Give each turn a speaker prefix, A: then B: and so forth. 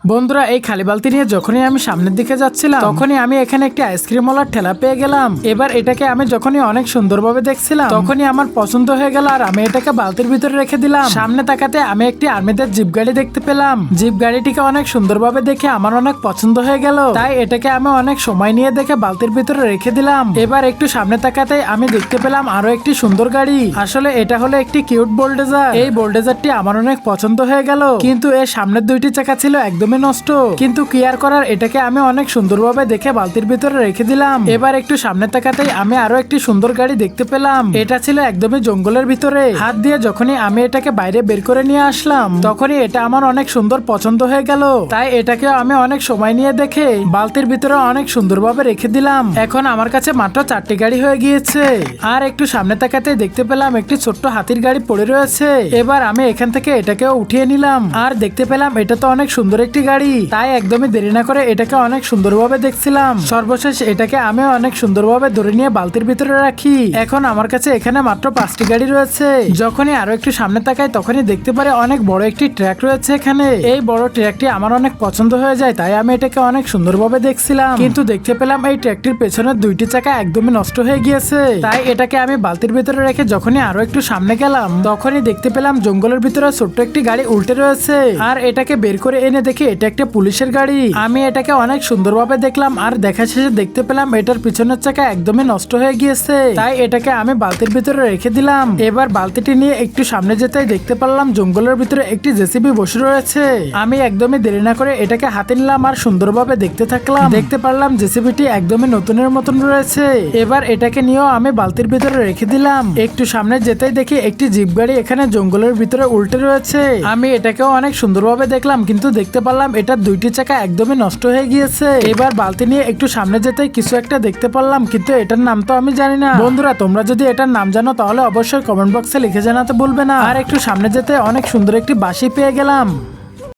A: বন্ধুরা, এই খালি বালতি নিয়ে যখনই আমি সামনের দিকে যাচ্ছিলাম তখনই আমি এখানে একটি আইসক্রিমওয়ালার ঠেলা পেয়ে গেলাম। এবার এটাকে আমি যখনই অনেক সুন্দরভাবে দেখছিলাম তখনই আমার পছন্দ হয়ে গেল আর আমি এটাকে বালতির ভিতরে রেখে দিলাম। সামনে তাকাতে আমি একটি আর্মিদের জিপ গাড়ি দেখতে পেলাম। জিপ গাড়িটিকে অনেক সুন্দরভাবে দেখে আমার অনেক পছন্দ হয়ে গেল, তাই এটাকে আমি অনেক সময় নিয়ে দেখে বালতির ভিতরে রেখে দিলাম। এবার একটু সামনে তাকাতে আমি দেখতে পেলাম আরো একটি সুন্দর গাড়ি। আসলে এটা হলো একটি কিউট বোল্ডেজার। এই বোল্ডেজারটি আমার অনেক পছন্দ হয়ে গেল, কিন্তু এর সামনের দুইটি চাকা ছিল একদমই নষ্ট, কিন্তু কি আর করার, এটাকে আমি অনেক সুন্দরভাবে দেখে বালতির ভিতরে রেখে দিলাম। এবার একটু সামনে তাকাতেই আমি আরো একটি সুন্দর গাড়ি দেখতে পেলাম। এটা ছিল একদমই জঙ্গলের ভিতরে। হাত দিয়ে যখনই আমি এটাকে বাইরে বের করে নিয়ে আসলাম তখনই এটা আমার অনেক সুন্দর পছন্দ হয়ে গেল, তাই এটাকে আমি অনেক সময় নিয়ে দেখে বালতির ভিতরে অনেক সুন্দরভাবে রেখে দিলাম। এখন আমার কাছে মাত্র 4টি গাড়ি হয়ে গিয়েছে। আর একটু সামনে তাকাতেই দেখতে পেলাম একটি ছোট্ট হাতির গাড়ি পড়ে রয়েছে। এবার আমি এখান থেকে এটাকেও উঠিয়ে নিলাম আর দেখতে পেলাম এটা তো অনেক সুন্দর একটি গাড়ি, তাই একদমই দেরি না করে এটাকে অনেক সুন্দরভাবে দেখছিলাম। সর্বশেষ এটাকে আমি অনেক সুন্দরভাবে ধরে নিয়ে বালতির ভিতরে রাখি। এখন আমার কাছে এখানে মাত্র 5টি গাড়ি রয়েছে। যখনই আরো একটু সামনে তাকাই তখনই দেখতে পারি অনেক বড় একটি ট্র্যাক রয়েছে এখানে। এই বড় ট্র্যাকটি আমার অনেক পছন্দ হয়ে যায়, তাই আমি এটাকে অনেক সুন্দরভাবে দেখছিলাম। কিন্তু দেখতে পেলাম এই ট্র্যাকটির পেছনের দুইটি চাকা একদমই নষ্ট হয়ে গিয়েছে, তাই এটাকে আমি বালতির ভিতরে রেখে যখনই আরো একটু সামনে গেলাম তখনই দেখতে পেলাম জঙ্গলের ভিতরে ছোট্ট একটি গাড়ি উল্টে রয়েছে। আর এটাকে বের করে এনে দেখি এটা একটা পুলিশের গাড়ি। আমি এটাকে অনেক সুন্দরভাবে দেখলাম আর দেখা শেষে দেখতে পেলাম এটার পিছনের চাকা একদমই নষ্ট হয়ে গিয়েছে, তাই এটাকে আমি বালতির ভিতরে রেখে দিলাম। এবার বালতিটি নিয়ে একটু সামনে যেতেই দেখতে পারলাম জঙ্গলের ভিতরে একটি জেসিবি বসে রয়েছে। আমি একদমই দেরি না করে এটাকে হাতে নিলাম আর সুন্দরভাবে দেখতে থাকলাম। দেখতে পারলাম জেসিবিটি একদমই নতুনের মতন রয়েছে। এবার এটাকে নিয়েও আমি বালতির ভিতরে রেখে দিলাম। একটু সামনে যেতেই দেখি একটি জিপ গাড়ি এখানে জঙ্গলের ভিতরে উল্টে রয়েছে। আমি এটাকেও অনেক সুন্দরভাবে দেখলাম, কিন্তু দেখতে পারলাম এটার দুইটি চাকা একদমই নষ্ট হয়ে গিয়েছে। এবার বালতি নিয়ে একটু সামনে যেতেই কিছু একটা দেখতে পারলাম, কিন্তু এটার নাম তো আমি জানি না। বন্ধুরা, তোমরা যদি এটার নাম জানো তাহলে অবশ্যই কমেন্ট বক্সে লিখে জানাতে ভুলবে না। আর একটু সামনে যেতে অনেক সুন্দর একটি বাঁশি পেয়ে গেলাম।